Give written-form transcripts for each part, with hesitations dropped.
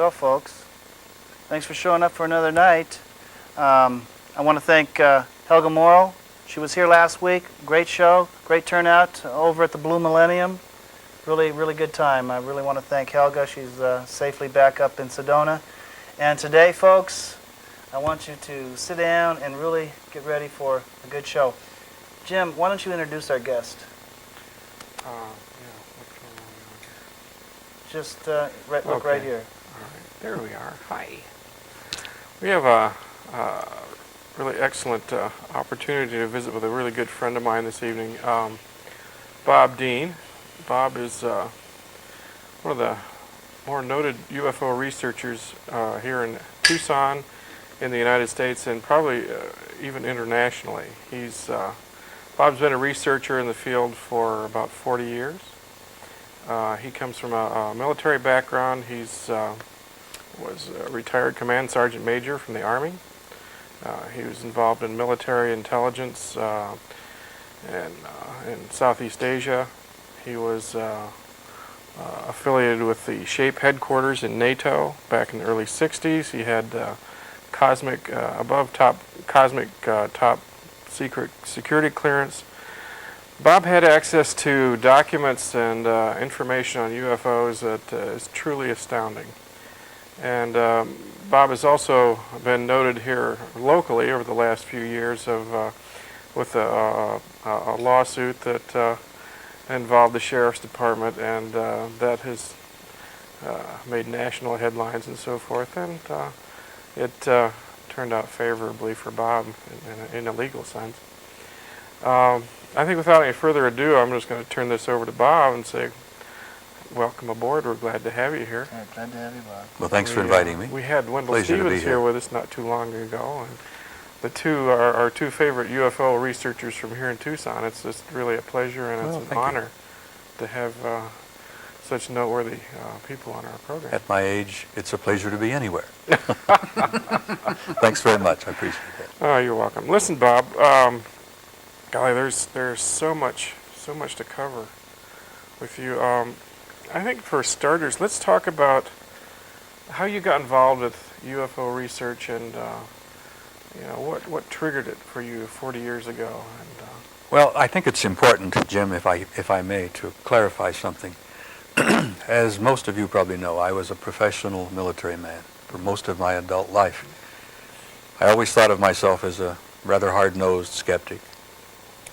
Well, folks, thanks for showing up for another night. I want to thank Helga Morrow. She was here last week. Great show, great turnout over at the Blue Millennium. Really, really good time. I really want to thank Helga. She's safely back up in Sedona. And today, folks, I want you to sit down and really get ready for a good show. Jim, why don't you introduce our guest? Just look right here. All right, there we are. Hi. We have a really excellent opportunity to visit with a really good friend of mine this evening, Bob Dean. Bob is one of the more noted UFO researchers here in Tucson, in the United States, and probably even internationally. Bob's been a researcher in the field for about 40 years. He comes from a military background. He's was a retired command sergeant major from the Army. He was involved in military intelligence in Southeast Asia. He was affiliated with the SHAPE headquarters in NATO back in the early 60s. He had top secret security clearance. Bob had access to documents and information on UFOs that is truly astounding. And Bob has also been noted here locally over the last few years with a lawsuit that involved the Sheriff's Department, and that has made national headlines and so forth. And it turned out favorably for Bob in a legal sense. I think without any further ado, I'm just going to turn this over to Bob and say, welcome aboard. We're glad to have you here. Glad to have you, Bob. Well, thanks for inviting me. We had Wendell Pleasure to be Stevens here with us not too long ago, and the two are our two favorite UFO researchers from here in Tucson. It's just really a pleasure, and it's an honor to have such noteworthy people on our program. At my age, it's a pleasure to be anywhere. Thanks very much. I appreciate that. Oh, you're welcome. Listen, Bob, golly, there's so much to cover with you. I think for starters, let's talk about how you got involved with UFO research, and what triggered it for you 40 years ago. And well, I think it's important, Jim, if I may, to clarify something. As most of you probably know, I was a professional military man for most of my adult life. I always thought of myself as a rather hard-nosed skeptic.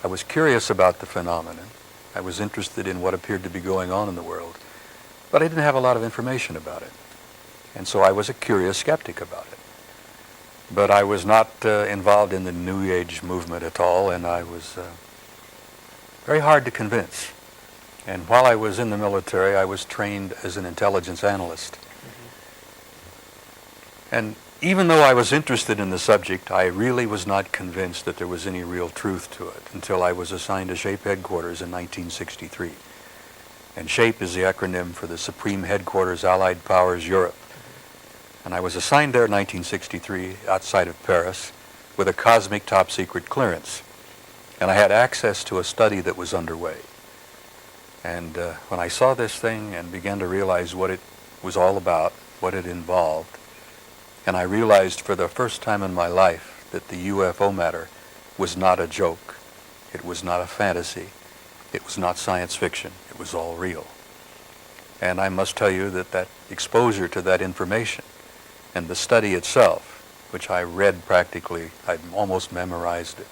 I was curious about the phenomenon. I was interested in what appeared to be going on in the world, but I didn't have a lot of information about it. And so I was a curious skeptic about it. But I was not involved in the New Age movement at all, and I was very hard to convince. And while I was in the military, I was trained as an intelligence analyst. Mm-hmm. And even though I was interested in the subject, I really was not convinced that there was any real truth to it until I was assigned to SHAPE headquarters in 1963. And SHAPE is the acronym for the Supreme Headquarters Allied Powers Europe. And I was assigned there in 1963 outside of Paris with a cosmic top secret clearance. And I had access to a study that was underway. And when I saw this thing and began to realize what it was all about, what it involved, and I realized for the first time in my life that the UFO matter was not a joke. It was not a fantasy. It was not science fiction. It was all real. And I must tell you that that exposure to that information and the study itself, which I read practically, I'd almost memorized it,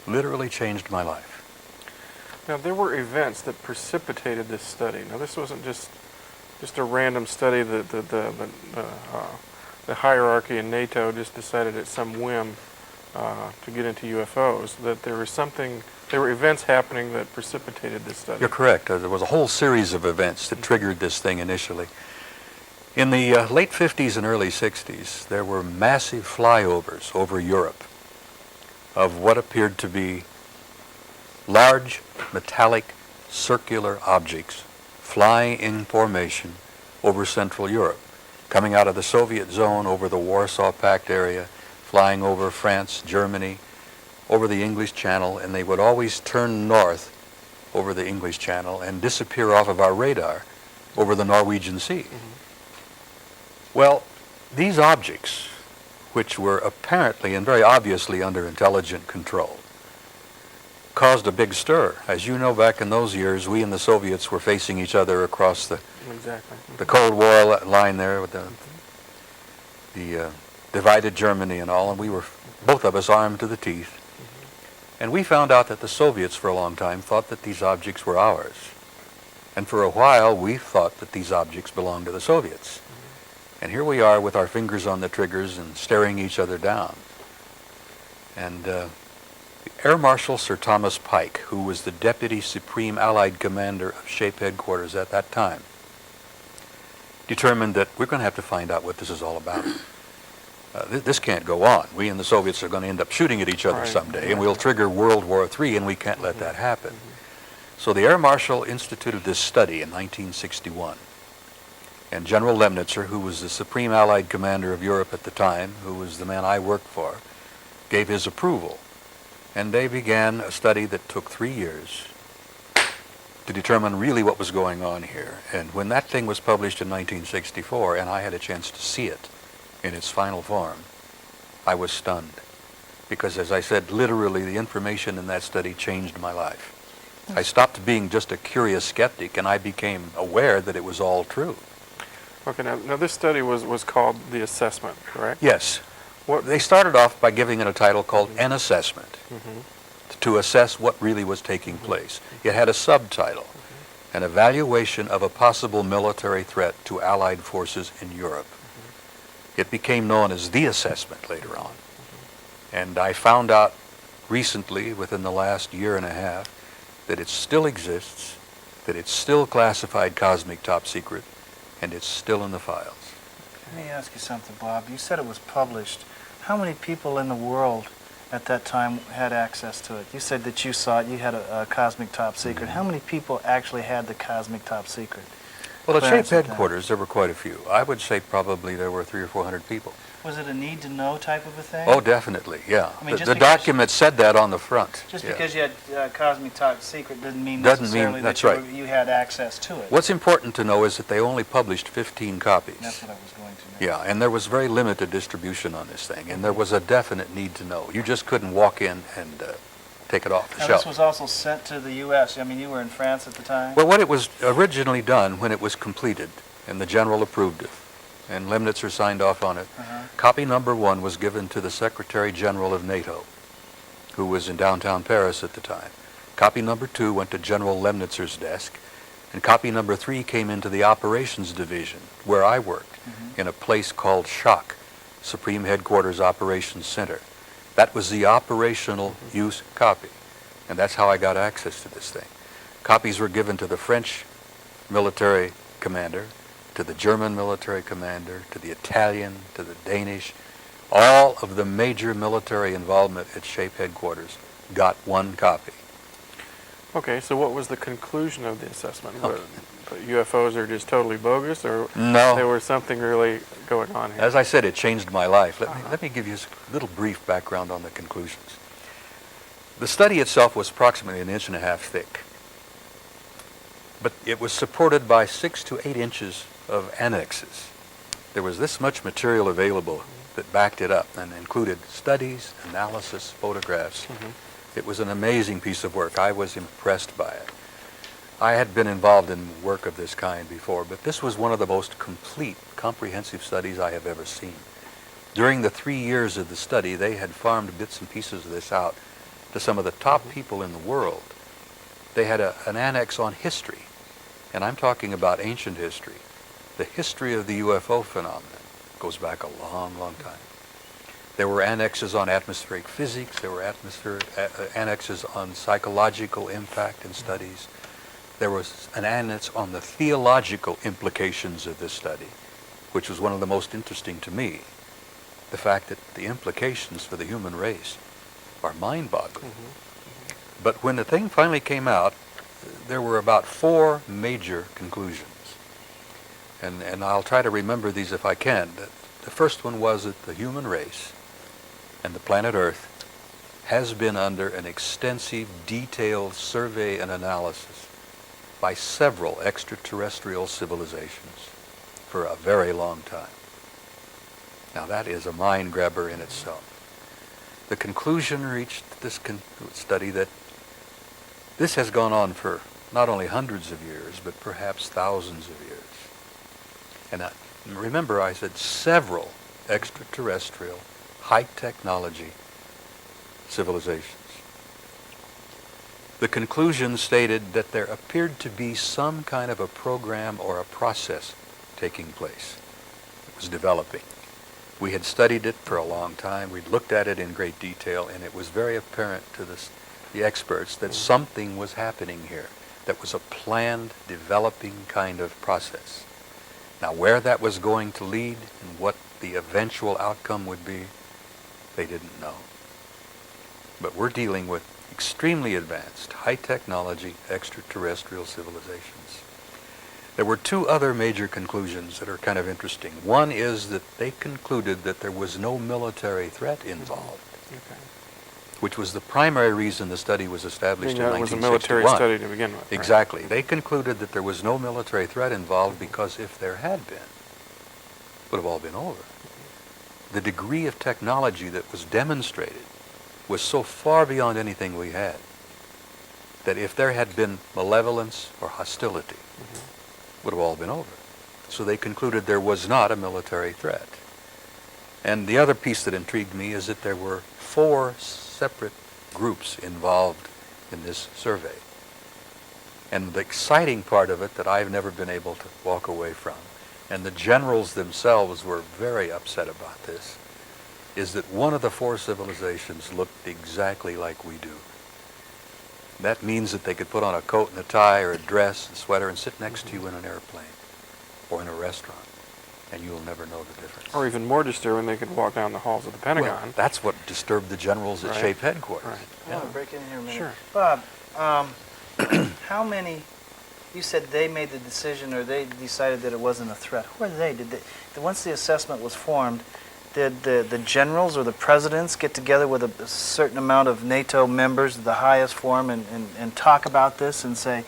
literally changed my life. now there were events that precipitated this study. Now this wasn't just a random study that the hierarchy in NATO just decided at some whim to get into UFOs. That there were events happening that precipitated this study. You're correct. There was a whole series of events that triggered this thing initially. In the late 50s and early 60s, there were massive flyovers over Europe of what appeared to be large, metallic, circular objects flying in formation over Central Europe, coming out of the Soviet zone over the Warsaw Pact area, flying over France, Germany, over the English Channel, and they would always turn north over the English Channel and disappear off of our radar over the Norwegian Sea. Mm-hmm. Well, these objects, which were apparently and very obviously under intelligent control, caused a big stir. As you know, back in those years, we and the Soviets were facing each other across the Cold War line there with the divided Germany and all, and we were, both of us, armed to the teeth. And we found out that the Soviets, for a long time, thought that these objects were ours. And for a while, we thought that these objects belonged to the Soviets. And here we are with our fingers on the triggers and staring each other down. And Air Marshal Sir Thomas Pike, who was the Deputy Supreme Allied Commander of SHAPE headquarters at that time, determined that we're going to have to find out what this is all about. This can't go on. We and the Soviets are going to end up shooting at each other someday, and we'll trigger World War III, and we can't let that happen. So the Air Marshal instituted this study in 1961. And General Lemnitzer, who was the Supreme Allied Commander of Europe at the time, who was the man I worked for, gave his approval. And they began a study that took 3 years to determine really what was going on here. And when that thing was published in 1964, and I had a chance to see it in its final form, I was stunned. Because, as I said, literally the information in that study changed my life. I stopped being just a curious skeptic, and I became aware that it was all true. Okay, now this study was called the assessment, correct? Yes. They started off by giving it a title called An Assessment, to assess what really was taking place. It had a subtitle, An Evaluation of a Possible Military Threat to Allied Forces in Europe. It became known as the assessment later on. And I found out recently, within the last year and a half, that it still exists, that it's still classified cosmic top secret, and it's still in the files. Let me ask you something, Bob. You said it was published. How many people in the world at that time had access to it? You said that you saw it, you had a cosmic top secret. How many people actually had the cosmic top secret? Well, at SHAPE headquarters, there were quite a few. I would say probably there were 300 or 400 people. Was it a need-to-know type of a thing? Oh, definitely, yeah. I mean, The document said that on the front. Just because you had cosmic top secret didn't mean necessarily that's that right. you had access to it. What's important to know is that they only published 15 copies. That's what I was going to know. Yeah, and there was very limited distribution on this thing, and there was a definite need to know. You just couldn't walk in and take it off the Now, shelf. this was also sent to the U.S. I mean, you were in France at the time? Well, what it was originally done when it was completed, and the general approved it, and Lemnitzer signed off on it, copy number 1 was given to the Secretary General of NATO, who was in downtown Paris at the time. Copy number 2 went to General Lemnitzer's desk, and copy number 3 came into the Operations Division, where I worked, in a place called SHOC, Supreme Headquarters Operations Center. That was the operational use copy, and that's how I got access to this thing. Copies were given to the French military commander, to the German military commander, to the Italian, to the Danish. All of the major military involvement at SHAPE headquarters got 1 copy. Okay, so what was the conclusion of the assessment? What, UFOs are just totally bogus, or No. there was something really going on here? As I said, it changed my life. Let me give you a little brief background on the conclusions. The study itself was approximately 1.5 inches thick, but it was supported by 6 to 8 inches of annexes. There was this much material available that backed it up and included studies, analysis, photographs. It was an amazing piece of work. I was impressed by it. I had been involved in work of this kind before, but this was one of the most complete, comprehensive studies I have ever seen. During the 3 years of the study, they had farmed bits and pieces of this out to some of the top people in the world. They had an annex on history, and I'm talking about ancient history. The history of the UFO phenomenon goes back a long, long time. There were annexes on atmospheric physics. There were annexes on psychological impact and studies. There was an annex on the theological implications of this study, which was one of the most interesting to me. The fact that the implications for the human race are mind-boggling. But when the thing finally came out, there were about 4 major conclusions. And I'll try to remember these if I can. The first one was that the human race and the planet Earth has been under an extensive, detailed survey and analysis by several extraterrestrial civilizations for a very long time. Now that is a mind grabber in itself. The conclusion reached this study that this has gone on for not only hundreds of years, but perhaps thousands of years. And remember I said several extraterrestrial, high technology civilizations. The conclusion stated that there appeared to be some kind of a program or a process taking place. It was developing. We had studied it for a long time. We'd looked at it in great detail, and it was very apparent to the experts that something was happening here that was a planned, developing kind of process. Now, where that was going to lead and what the eventual outcome would be, they didn't know. But we're dealing with extremely advanced, high technology, extraterrestrial civilizations. There were two other major conclusions that are kind of interesting. One is that they concluded that there was no military threat involved, which was the primary reason the study was established in 1961. It was a military study to begin with. Exactly. Right? They concluded that there was no military threat involved because if there had been, it would have all been over. The degree of technology that was demonstrated was so far beyond anything we had that if there had been malevolence or hostility, would have all been over. So they concluded there was not a military threat. And the other piece that intrigued me is that there were 4 separate groups involved in this survey. And the exciting part of it that I've never been able to walk away from, and the generals themselves were very upset about this, is that one of the 4 civilizations looked exactly like we do. That means that they could put on a coat and a tie or a dress and sweater and sit next to you in an airplane or in a restaurant, and you'll never know the difference. Or even more disturbing, they could walk down the halls of the Pentagon. Well, that's what disturbed the generals at SHAPE headquarters. Right. I want to break in here a minute. Sure. Bob, how many, you said they made the decision or they decided that it wasn't a threat. Who are they? Once the assessment was formed, did the generals or the presidents get together with a certain amount of NATO members, the highest form, and talk about this and say,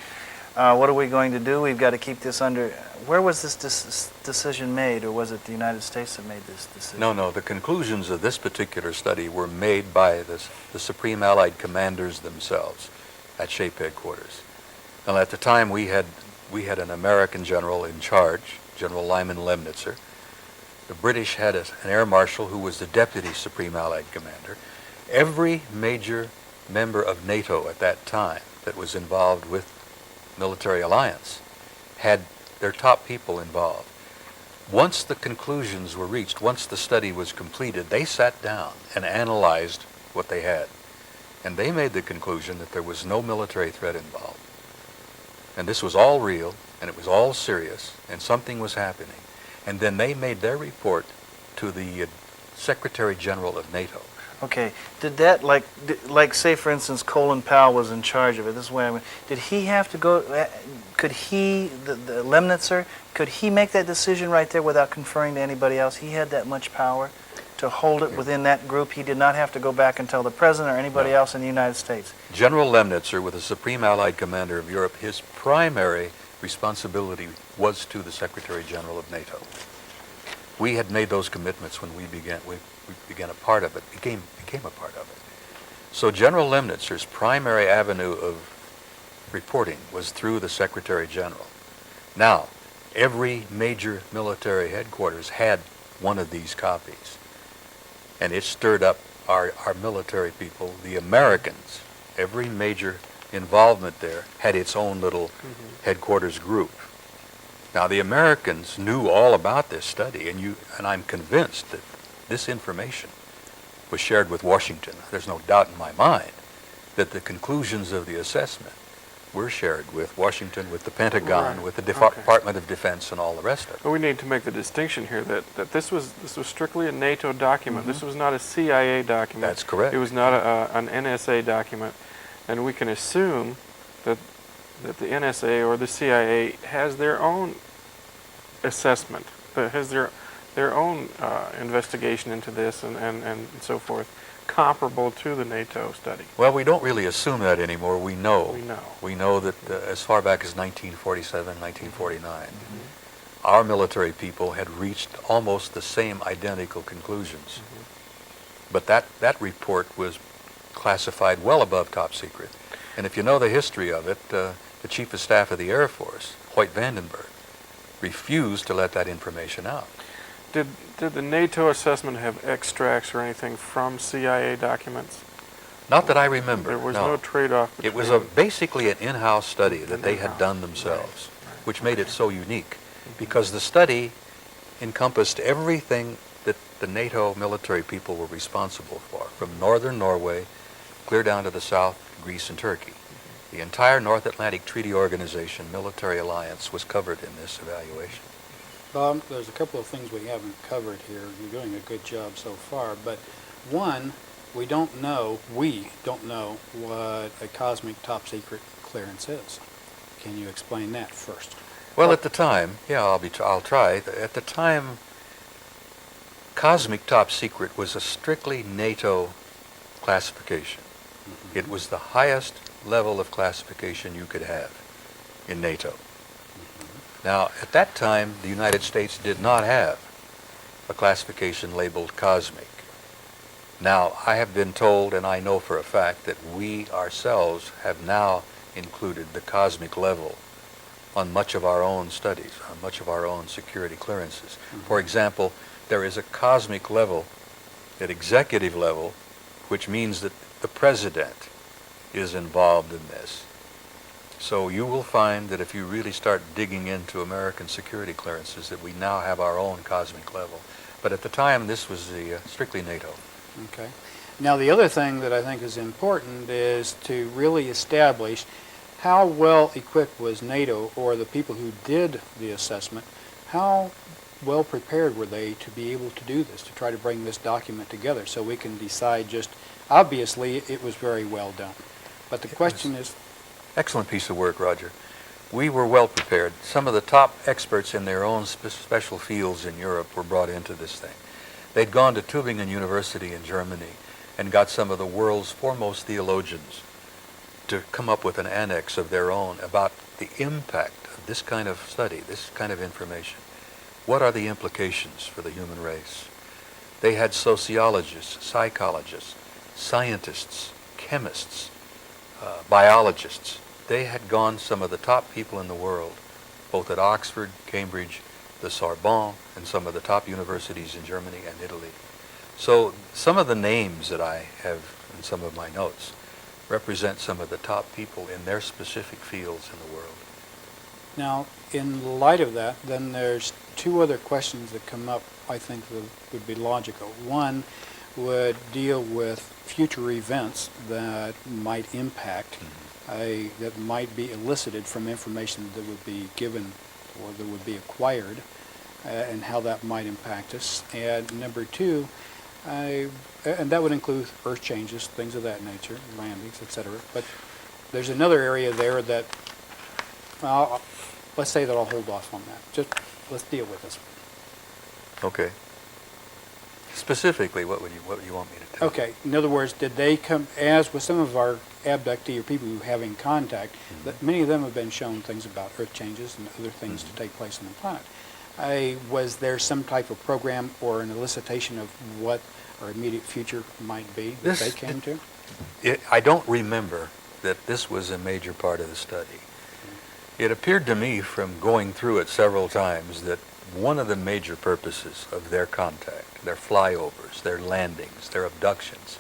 what are we going to do? We've got to keep this under... Where was this decision made, or was it the United States that made this decision? No. The conclusions of this particular study were made by the Supreme Allied Commanders themselves at SHAPE headquarters. Now, at the time, we had an American general in charge, General Lyman Lemnitzer. The British had an air marshal who was the deputy Supreme Allied Commander. Every major member of NATO at that time that was involved with military alliance had their top people involved. Once the conclusions were reached, once the study was completed, they sat down and analyzed what they had. And they made the conclusion that there was no military threat involved. And this was all real, and it was all serious, and something was happening. And then they made their report to the Secretary General of NATO. Okay. Did that, like say, for instance, Colin Powell was in charge of it. This is why did he have to go, could he, the Lemnitzer, could he make that decision right there without conferring to anybody else? He had that much power to hold it within that group. He did not have to go back and tell the President or anybody else in the United States. General Lemnitzer, with the Supreme Allied Commander of Europe, his primary responsibility was to the Secretary General of NATO. We had made those commitments when we began a part of it, became a part of it. So General Lemnitzer's primary avenue of reporting was through the Secretary General. Now, every major military headquarters had one of these copies, and it stirred up our military people, the Americans. Every major involvement there had its own little headquarters group. Now, the Americans knew all about this study, and I'm convinced that this information was shared with Washington. There's no doubt in my mind that the conclusions of the assessment were shared with Washington, with the Pentagon, with the Department of Defense, and all the rest of it. But we need to make the distinction here that this was strictly a NATO document. This was not a CIA document. That's correct. It was not an NSA document, and we can assume that the NSA or the CIA has their own assessment, has their own investigation into this and so forth, comparable to the NATO study. Well, we don't really assume that anymore. We know. We know. We know that as far back as 1947, 1949, our military people had reached almost the same identical conclusions. But that report was classified well above top secret. And if you know the history of it, the Chief of Staff of the Air Force, Hoyt Vandenberg, refused to let that information out. Did the NATO assessment have extracts or anything from CIA documents? Not that I remember. There was no trade-off between... It was basically an in-house study that they had done themselves, Right. which made it so unique, because the study encompassed everything that the NATO military people were responsible for, from northern Norway clear down to the south, Greece and Turkey. The entire North Atlantic Treaty Organization military alliance was covered in this evaluation. Bob, there's a couple of things we haven't covered here. You're doing a good job so far, but one, we don't know what a cosmic top secret clearance is. Can you explain that first? Well, at the time, yeah, I'll try. At the time, cosmic top secret was a strictly NATO classification. It was the highest level of classification you could have in NATO. Now, at that time, the United States did not have a classification labeled cosmic. Now, I have been told, and I know for a fact, that we ourselves have now included the cosmic level on much of our own studies, on much of our own security clearances. For example, there is a cosmic level at executive level, which means that the president is involved in this. So you will find that if you really start digging into American security clearances, that we now have our own cosmic level. But at the time, this was the strictly NATO. Okay. Now, the other thing that I think is important is to really establish how well equipped was NATO, or the people who did the assessment, how well prepared were they to be able to do this, to try to bring this document together so we can decide just, obviously it was very well done. But the question is... Excellent piece of work, Roger. We were well prepared. Some of the top experts in their own special fields in Europe were brought into this thing. They'd gone to Tübingen University in Germany and got some of the world's foremost theologians to come up with an annex of their own about the impact of this kind of study, this kind of information. What are the implications for the human race? They had sociologists, psychologists, scientists, chemists, biologists. They had gone some of the top people in the world, both at Oxford, Cambridge, the Sorbonne, and some of the top universities in Germany and Italy. So some of the names that I have in some of my notes represent some of the top people in their specific fields in the world. Now, in light of that, then there's two other questions that come up, I think, that would be logical. One would deal with future events that might impact, that might be elicited from information that would be given or that would be acquired, and how that might impact us. And number two, and that would include earth changes, things of that nature, landings, etc. But there's another area there that, let's say that I'll hold off on that. Just let's deal with this one. Okay. Specifically, what do you want me to do? Okay. In other words, did they come, as with some of our abductee or people who have in contact, that many of them have been shown things about earth changes and other things to take place on the planet. Was there some type of program or an elicitation of what our immediate future might be that they came to? I don't remember that this was a major part of the study. It appeared to me from going through it several times that one of the major purposes of their contact, their flyovers, their landings, their abductions,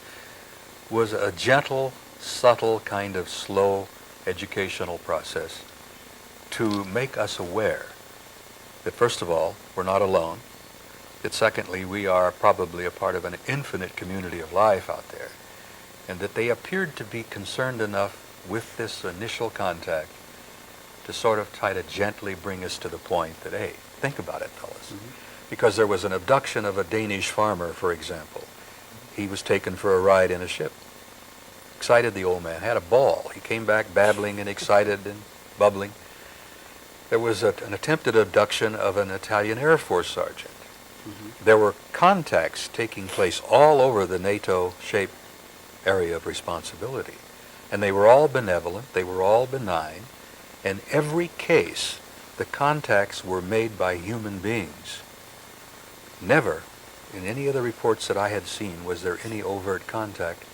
was a gentle, subtle, kind of slow educational process to make us aware that, first of all, we're not alone, that secondly, we are probably a part of an infinite community of life out there, and that they appeared to be concerned enough with this initial contact to sort of try to gently bring us to the point that, hey, think about it, fellas. Because there was an abduction of a Danish farmer, for example. He was taken for a ride in a ship. Excited, the old man, had a ball. He came back babbling and excited and bubbling. There was an attempted abduction of an Italian Air Force sergeant. There were contacts taking place all over the NATO-shaped area of responsibility. And they were all benevolent, they were all benign, and every case the contacts were made by human beings. Never, in any of the reports that I had seen, was there any overt contact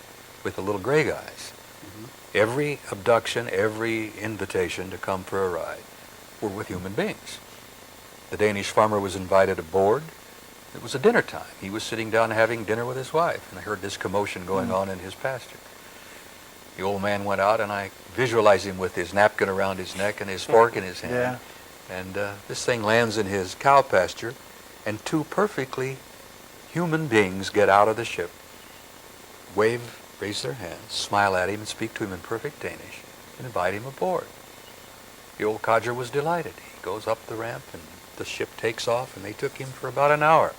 with the little gray guys. Every abduction, every invitation to come for a ride were with human beings. The Danish farmer was invited aboard. It was a dinner time. He was sitting down having dinner with his wife, and I heard this commotion going on in his pasture. The old man went out, and I visualized him with his napkin around his neck and his fork in his hand. Yeah. And this thing lands in his cow pasture, and two perfectly human beings get out of the ship, wave, raise their hands, smile at him, and speak to him in perfect Danish, and invite him aboard. The old codger was delighted. He goes up the ramp, and the ship takes off, and they took him for about an hour.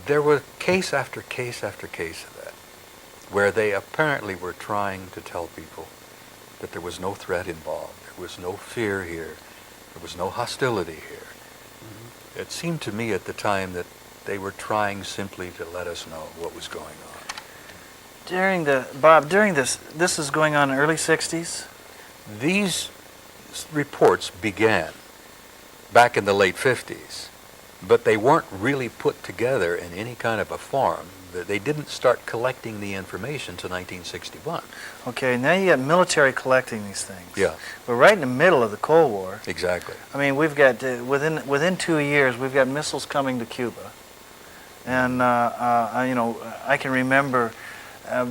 There was case after case after case of that, where they apparently were trying to tell people that there was no threat involved, there was no fear here, there was no hostility here. It seemed to me at the time that they were trying simply to let us know what was going on. Bob, during this is going on in the early 60s? These reports began back in the late 50s, but they weren't really put together in any kind of a form. They didn't start collecting the information until 1961. Okay, now you got military collecting these things. Yeah. We're right in the middle of the Cold War. Exactly. I mean, we've got, within 2 years, we've got missiles coming to Cuba. And, you know, I can remember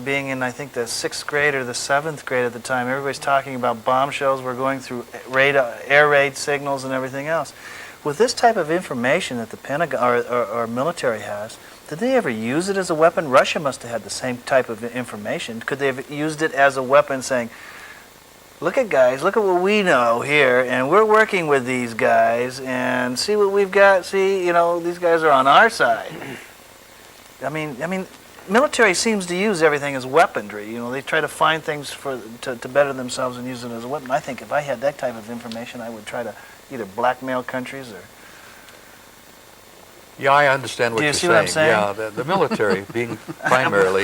being in, I think, the 6th grade or the 7th grade at the time. Everybody's talking about bomb shells. We're going through air raid signals and everything else. With this type of information that the Pentagon or military has, did they ever use it as a weapon? Russia must have had the same type of information. Could they have used it as a weapon saying, look at guys, look at what we know here, and we're working with these guys, and see what we've got, see, you know, these guys are on our side. I mean, military seems to use everything as weaponry. You know, they try to find things to better themselves and use it as a weapon. I think if I had that type of information, I would try to either blackmail countries or... Yeah, I understand what Do you you're see what I'm saying? Yeah, the military being primarily...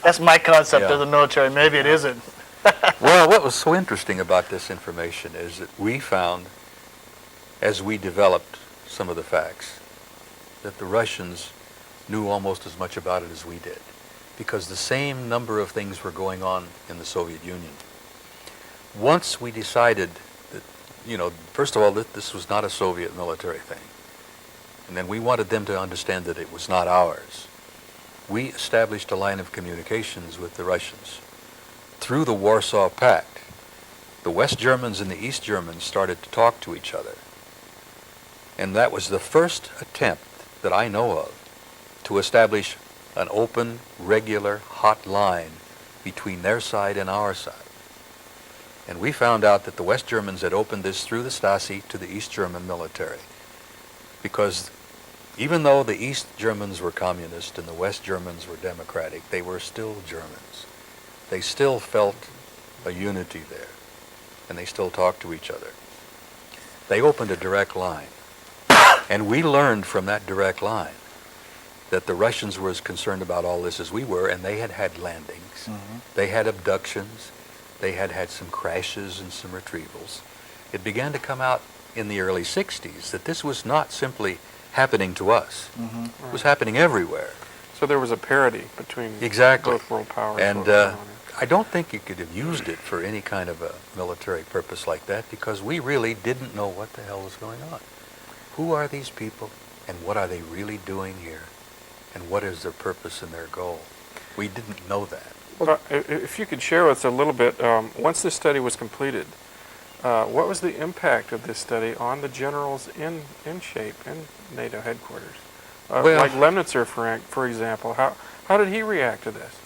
That's my concept Yeah. of the military. Maybe it isn't. Well, what was so interesting about this information is that we found, as we developed some of the facts, that the Russians knew almost as much about it as we did, because the same number of things were going on in the Soviet Union. Once we decided that, you know, first of all, that this was not a Soviet military thing, and then we wanted them to understand that it was not ours, we established a line of communications with the Russians. Through the Warsaw Pact, the West Germans and the East Germans started to talk to each other. And that was the first attempt that I know of to establish an open, regular, hot line between their side and our side. And we found out that the West Germans had opened this through the Stasi to the East German military. Because even though the East Germans were communist and the West Germans were democratic, they were still Germans. They still felt a unity there, and they still talked to each other. They opened a direct line, and we learned from that direct line that the Russians were as concerned about all this as we were, and they had had landings, they had abductions, they had had some crashes and some retrievals. It began to come out in the early 60s that this was not simply happening to us. It was happening everywhere. So there was a parity between Exactly. both world powers. And what was going on. I don't think you could have used it for any kind of a military purpose like that, because we really didn't know what the hell was going on. Who are these people, and what are they really doing here, and what is their purpose and their goal? We didn't know that. Well, if you could share with us a little bit, once this study was completed, what was the impact of this study on the generals in shape in NATO headquarters? Well- like Lemnitzer, for example, how did he react to this?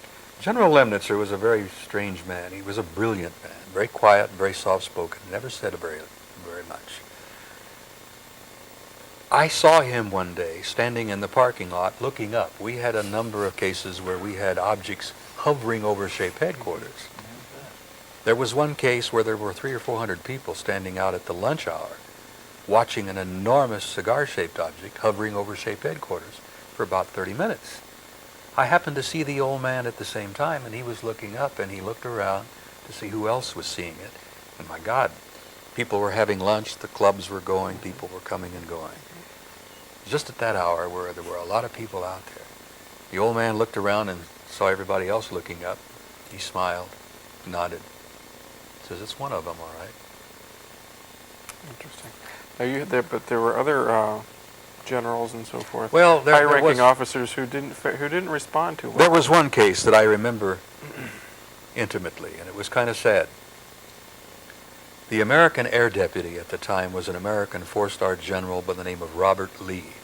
General Lemnitzer was a very strange man. He was a brilliant man, very quiet, very soft-spoken, never said very much. I saw him one day standing in the parking lot looking up. We had a number of cases where we had objects hovering over SHAPE headquarters. There was one case where there were 300 or 400 people standing out at the lunch hour watching an enormous cigar-shaped object hovering over SHAPE headquarters for about 30 minutes. I happened to see the old man at the same time, and he was looking up, and he looked around to see who else was seeing it. And my God, People were having lunch, the clubs were going, people were coming and going. Just at that hour where there were a lot of people out there, the old man looked around and saw everybody else looking up. He smiled, nodded, says, "It's one of them, all right." Interesting. Now but there were other generals and so forth. Well, there high-ranking was officers who didn't respond to well. There was one case that I remember intimately, and it was kind of sad. The American air deputy at the time was an American four-star general by the name of Robert Lee.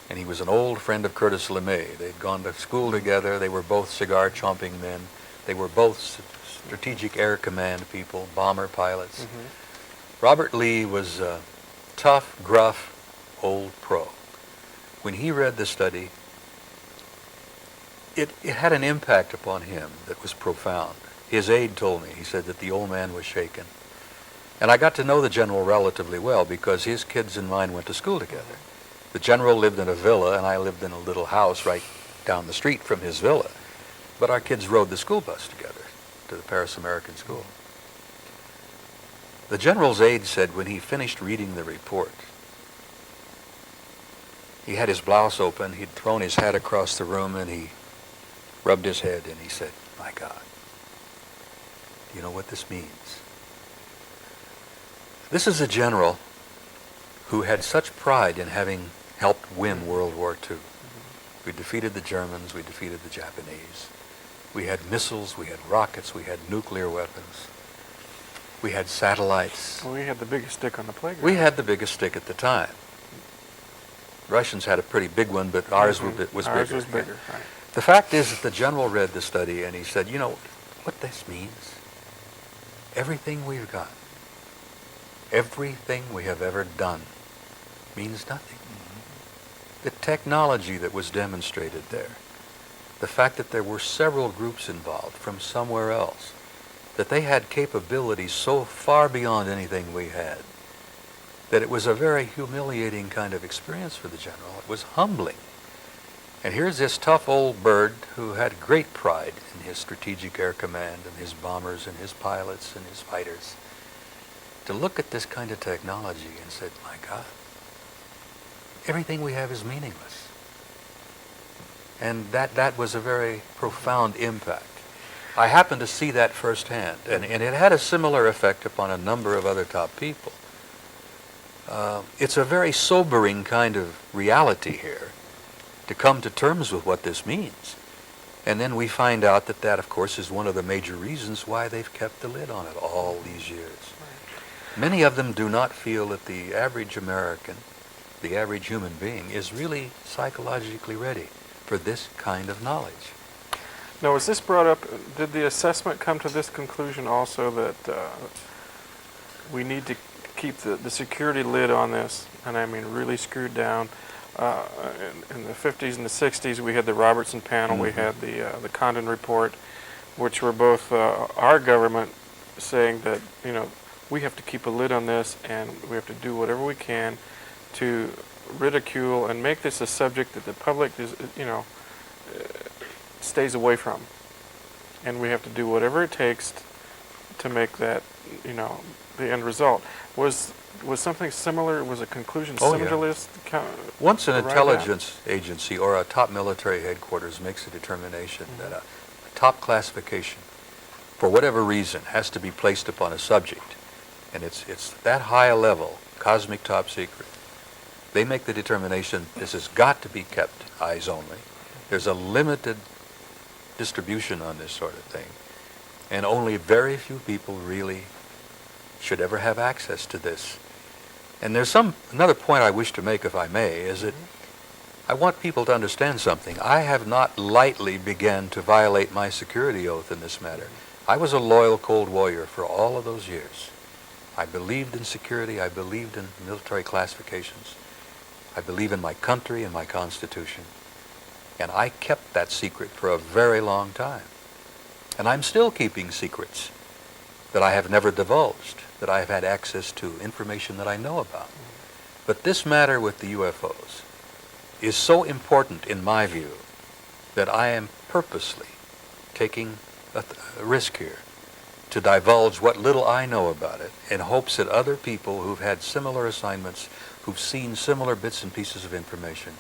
And he was an old friend of Curtis LeMay. They'd gone to school together. They were both cigar-chomping men. They were both strategic air command people, bomber pilots. Robert Lee was a tough, gruff, old pro. When he read the study, it had an impact upon him that was profound. His aide told me, he said that the old man was shaken. And I got to know the general relatively well because his kids and mine went to school together. The general lived in a villa and I lived in a little house right down the street from his villa. But our kids rode the school bus together to the Paris American School. The general's aide said when he finished reading the report, he had his blouse open, he'd thrown his hat across the room and he rubbed his head and he said, "My God, do you know what this means?" This is a general who had such pride in having helped win World War II. We defeated the Germans, we defeated the Japanese. We had missiles, we had rockets, we had nuclear weapons. We had satellites. Well, we had the biggest stick on the playground. We had the biggest stick at the time. Russians had a pretty big one, but ours was bigger. Ours was bigger, right. The fact is that the general read the study and he said, "You know what this means? Everything we've got, everything we have ever done means nothing. The technology that was demonstrated there, the fact that there were several groups involved from somewhere else, that they had capabilities so far beyond anything we had, that it was a very humiliating kind of experience for the general. It was humbling. And here's this tough old bird who had great pride in his strategic air command and his bombers and his pilots and his fighters, to look at this kind of technology and said, "My God, everything we have is meaningless." And that was a very profound impact. I happened to see that firsthand, and it had a similar effect upon a number of other top people. It's a very sobering kind of reality here to come to terms with what this means. And then we find out that of course, is one of the major reasons why they've kept the lid on it all these years. Many of them do not feel that the average American, the average human being, is really psychologically ready for this kind of knowledge. Now, was this brought up, did the assessment come to this conclusion also that we need to keep the security lid on this, and I mean really screwed down? In the 50s and the 60s, we had the Robertson panel, we had the Condon report, which were both our government saying that, you know, we have to keep a lid on this and we have to do whatever we can to ridicule and make this a subject that the public is, you know, stays away from. And we have to do whatever it takes to make that, you know, the end result. Was something similar, was a conclusion similar to this? Once an intelligence agency or a top military headquarters makes a determination that a top classification, for whatever reason, has to be placed upon a subject, and it's that high a level, cosmic top secret, they make the determination this has got to be kept eyes only. There's a limited distribution on this sort of thing, and only very few people really should ever have access to this. And there's another point I wish to make, if I may, is that I want people to understand something. I have not lightly begun to violate my security oath in this matter. I was a loyal Cold Warrior for all of those years. I believed in security, I believed in military classifications, I believe in my country and my Constitution. And I kept that secret for a very long time. And I'm still keeping secrets that I have never divulged, that I have had access to, information that I know about. But this matter with the UFOs is so important in my view that I am purposely taking a risk here to divulge what little I know about it in hopes that other people who've had similar assignments, who've seen similar bits and pieces of information,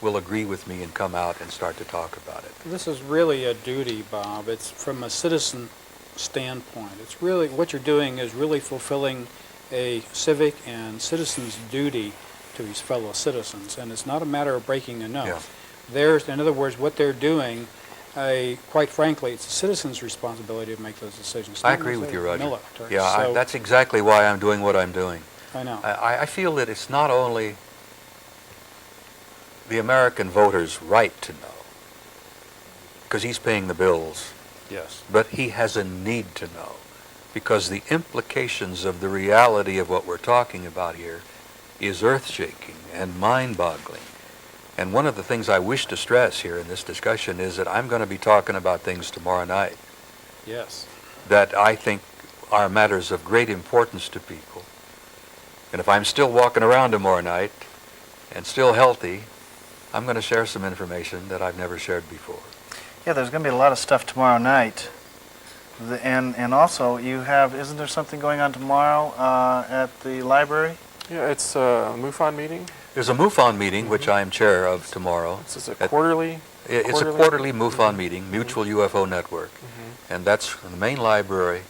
will agree with me and come out and start to talk about it. This is really a duty, Bob. It's from a citizen standpoint. It's really, what you're doing is really fulfilling a civic and citizen's duty to his fellow citizens, and it's not a matter of breaking an oath. In other words, what they're doing, quite frankly, it's a citizen's responsibility to make those decisions. I agree with you, Roger. Military. Yeah, So, that's exactly why I'm doing what I'm doing. I know. I feel that it's not only the American voter's right to know, because he's paying the bills, Yes. but he has a need to know, because the implications of the reality of what we're talking about here is earth-shaking and mind-boggling. And one of the things I wish to stress here in this discussion is that I'm going to be talking about things tomorrow night Yes. that I think are matters of great importance to people. And if I'm still walking around tomorrow night and still healthy, I'm going to share some information that I've never shared before. Yeah, there's going to be a lot of stuff tomorrow night. And also, you have, isn't there something going on tomorrow at the library? Yeah, it's a MUFON meeting. There's a MUFON meeting, which I am chair of tomorrow. This is a quarterly. It's a quarterly MUFON meeting, Mutual UFO Network. And that's in the main library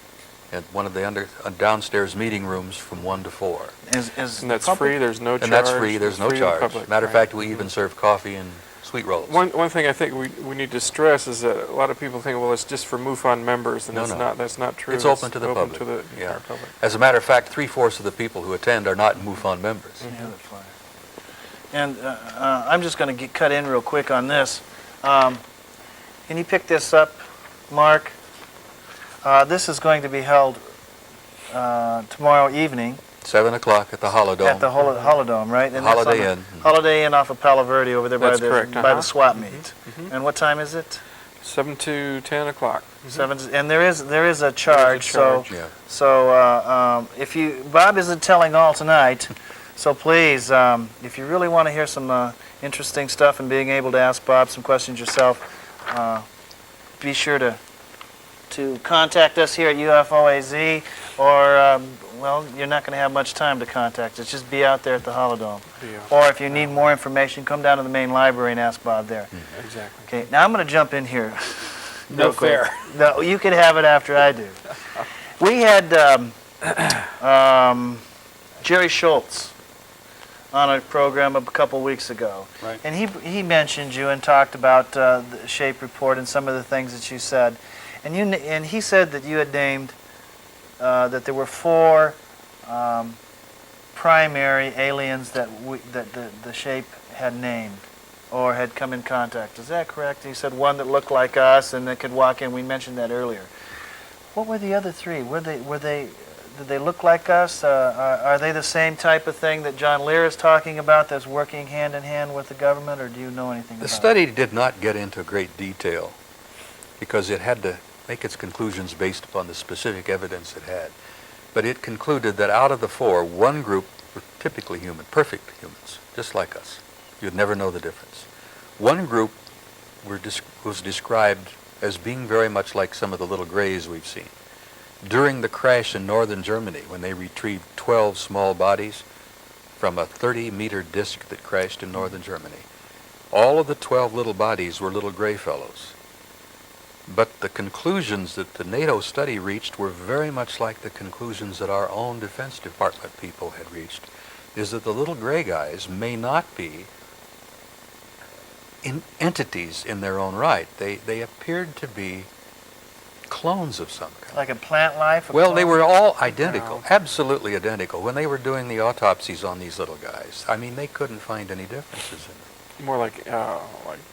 at one of the downstairs meeting rooms from 1 to 4. And that's free, there's no charge. And that's free, there's no Free to the charge. public, Matter of right. fact, we even serve coffee and sweet rolls. One thing I think we need to stress is that a lot of people think, well, it's just for MUFON members, and No, it's no. not. That's not true. It's open to the open public. to the Yeah. entire public. As a matter of fact, 3/4 of the people who attend are not MUFON members. Yeah, that's fine. And I'm just going to cut in real quick on this. Can you pick this up, Mark? This is going to be held tomorrow evening 7 o'clock at the Holodome. at the Holodome, right? And that's Holiday on the- Inn. Holiday Inn off of Palo Verde over there by That's the correct, by the uh-huh. swap meet. And what time is it? 7 to 10 o'clock. 7. And there is a charge. charge. Yeah. So if you, Bob isn't telling all tonight, so please, if you really want to hear some interesting stuff and being able to ask Bob some questions yourself, be sure to contact us here at UFOAZ, or well, you're not going to have much time to contact us. Just be out there at the Holodome. Yeah. Or if you need more information, come down to the main library and ask Bob there. Exactly. Okay, now I'm going to jump in here. No real quick. fair. No, you can have it after I do. We had Jerry Schultz on a program a couple weeks ago. Right. And he mentioned you and talked about the SHAPE report and some of the things that you said. And he said that you had named that there were 4 primary aliens that the SHAPE had named or had come in contact. Is that correct? He said one that looked like us and that could walk in. We mentioned that earlier. What were the other 3? Did they look like us? Are they the same type of thing that John Lear is talking about that's working hand in hand with the government, or do you know anything The about study did not get into great detail because it had to make its conclusions based upon the specific evidence it had. But it concluded that out of the 4, one group were typically human, perfect humans, just like us. You'd never know the difference. One group was described as being very much like some of the little grays we've seen. During the crash in northern Germany, when they retrieved 12 small bodies from a 30-meter disk that crashed in northern Germany, all of the 12 little bodies were little gray fellows. But the conclusions that the NATO study reached were very much like the conclusions that our own Defense Department people had reached, is that the little gray guys may not be entities in their own right. They appeared to be clones of some kind. Like a plant life? Well, they were all identical, absolutely identical. When they were doing the autopsies on these little guys, I mean, they couldn't find any differences in them. More like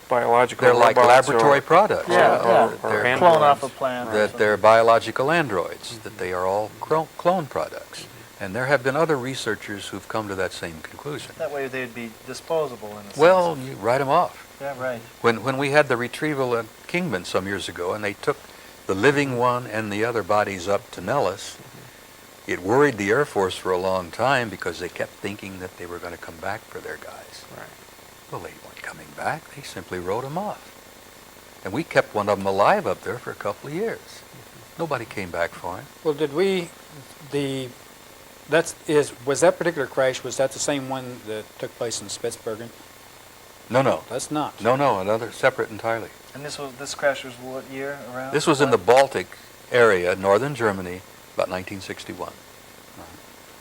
biological. They're like robots laboratory or, products. Yeah, or They're- androids. clone off a plant. that they're biological androids, that they are all clone products. And there have been other researchers who've come to that same conclusion. That way they'd be disposable in a sense. Well, you write them off. Yeah, right. When we had the retrieval at Kingman some years ago, and they took the living one and the other bodies up to Nellis, it worried the Air Force for a long time because they kept thinking that they were going to come back for their guys. Right. Well, they weren't coming back. They simply wrote them off. And we kept one of them alive up there for a couple of years. Nobody came back for him. Well, was that particular crash, was that the same one that took place in Spitsbergen? No. That's not. No, another separate entirely. And this crash was what year around? This was in the Baltic area, northern Germany, about 1961.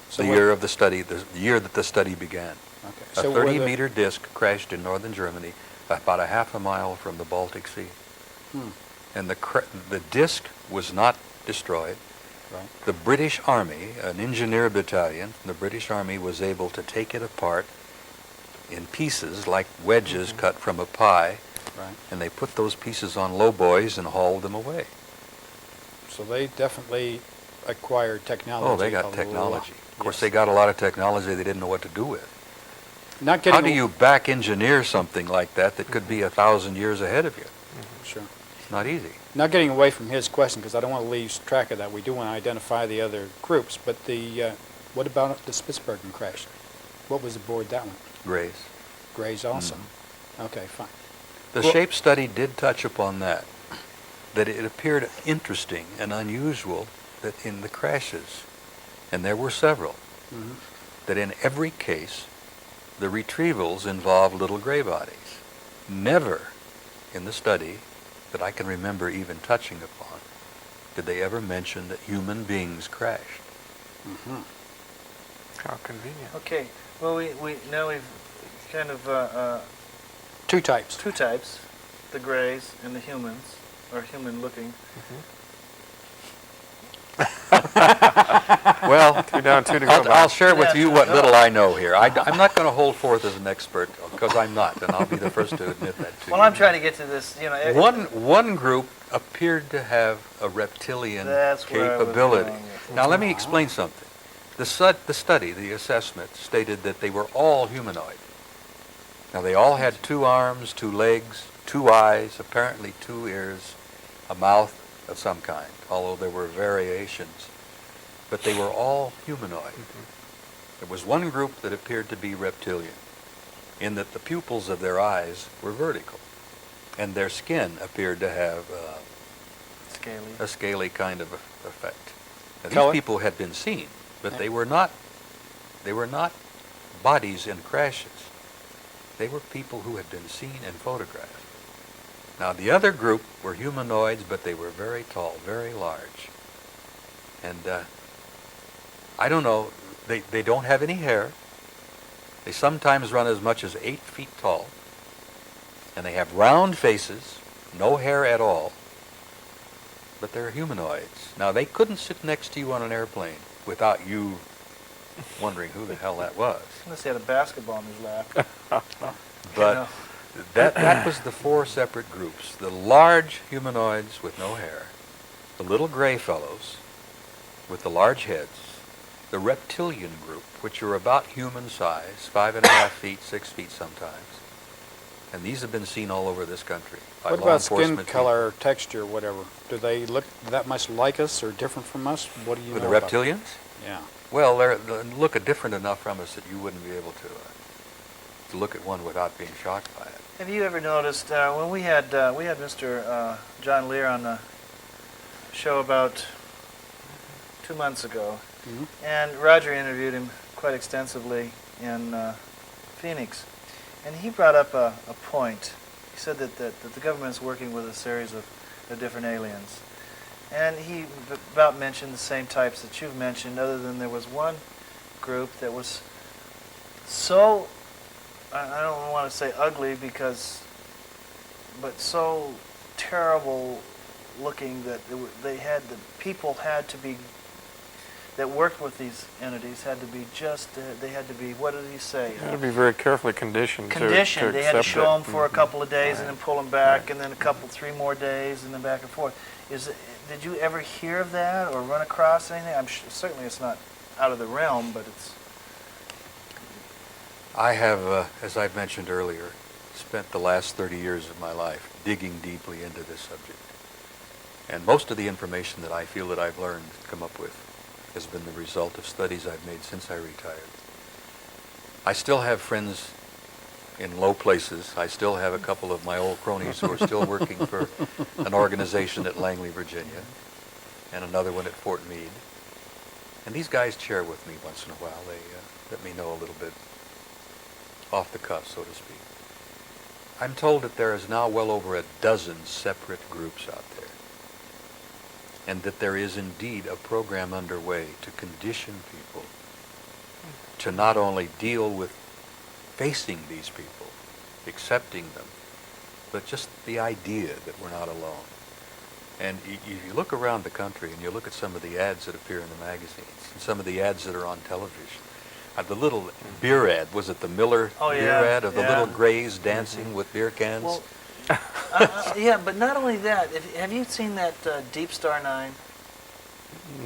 So The what- year of the study, the year that the study began. Okay. A So were the- 30-meter disc crashed in northern Germany, about a half a mile from the Baltic Sea. And the disc was not destroyed. Right. The British Army, an engineer battalion, the British Army was able to take it apart in pieces like wedges cut from a pie, Right. and they put those pieces on lowboys and hauled them away. So they definitely acquired technology. Oh, they got a lot. technology. Of course, Yes. they got a lot of technology they didn't know what to do with. Not getting. How do you back engineer something like that could be 1,000 years ahead of you? Sure. It's not easy. Not getting away from his question, because I don't want to lose track of that. We do want to identify the other groups, but what about the Spitsbergen crash? What was aboard that one? Grace. Grays also. Okay, fine. The Well- shape study did touch upon that it appeared interesting and unusual that in the crashes, and there were several, that in every case, the retrievals involved little gray bodies. Never in the study that I can remember even touching upon did they ever mention that human beings crashed. How convenient. Okay. Well, now we've kind of Two types. two types, the grays and the humans, or human-looking. Well, Two down, two to go I'll back. share with Yeah, you sure. what little I know here. I'm not going to hold forth as an expert, because I'm not, and I'll be the first to admit that to you. Well, I'm trying to get to this, One group appeared to have a reptilian That's where I was capability. going with Now, let me explain something. The study, the assessment, stated that they were all humanoid. Now, they all had 2 arms, 2 legs, 2 eyes, apparently 2 ears, a mouth of some kind, although there were variations. But they were all humanoid. There was one group that appeared to be reptilian, in that the pupils of their eyes were vertical, and their skin appeared to have Scaly. a scaly kind of effect. Now, Color? these people had been seen, but they were not bodies in crashes. They were people who had been seen and photographed. Now, the other group were humanoids, but they were very tall, very large. And I don't know, they don't have any hair. They sometimes run as much as 8 feet tall. And they have round faces, no hair at all. But they're humanoids. Now, they couldn't sit next to you on an airplane without you wondering who the hell that was. Unless he had a basketball in his lap. But that was the 4 separate groups. The large humanoids with no hair, the little gray fellows with the large heads, the reptilian group, which are about human size, 5.5 feet, 6 feet sometimes. And these have been seen all over this country by What law about skin enforcement people. color, texture, whatever? Do they look that much like us or different from us? What do you With know the about them? reptilians? Yeah. Well, they look different enough from us that you wouldn't be able to look at one without being shocked by it. Have you ever noticed when we had Mr. John Lear on the show about 2 months ago, and Roger interviewed him quite extensively in Phoenix, and he brought up a point. He said that the government is working with a series of different aliens, and he about mentioned the same types that you've mentioned, other than there was one group that was so, I don't want to say ugly but so terrible looking that the people had to be, that worked with these entities had to be they had to be, what did he say? You had to be very carefully conditioned to Conditioned. They had to accept show it. them for a couple of days and then pull them back, Right. and then 3 more days, and then back and forth. Did you ever hear of that or run across anything? I'm sure, certainly it's not out of the realm, but it's... I have, as I've mentioned earlier, spent the last 30 years of my life digging deeply into this subject. And most of the information that I feel that I've learned, come up with, has been the result of studies I've made since I retired. I still have friends in low places. I still have a couple of my old cronies who are still working for an organization at Langley, Virginia. and another one at Fort Meade. And these guys chair with me once in a while. They let me know a little bit off the cuff, so to speak. I'm told that there is now well over a dozen separate groups out there, and that there is indeed a program underway to condition people to not only deal with facing these people, accepting them, but just the idea that we're not alone. And you look around the country and you look at some of the ads that appear in the magazines and some of the ads that are on television. The little beer ad, was it the Miller beer ad of the little Grays dancing with beer cans? Well, yeah, but not only that. Have you seen that Deep Star 9?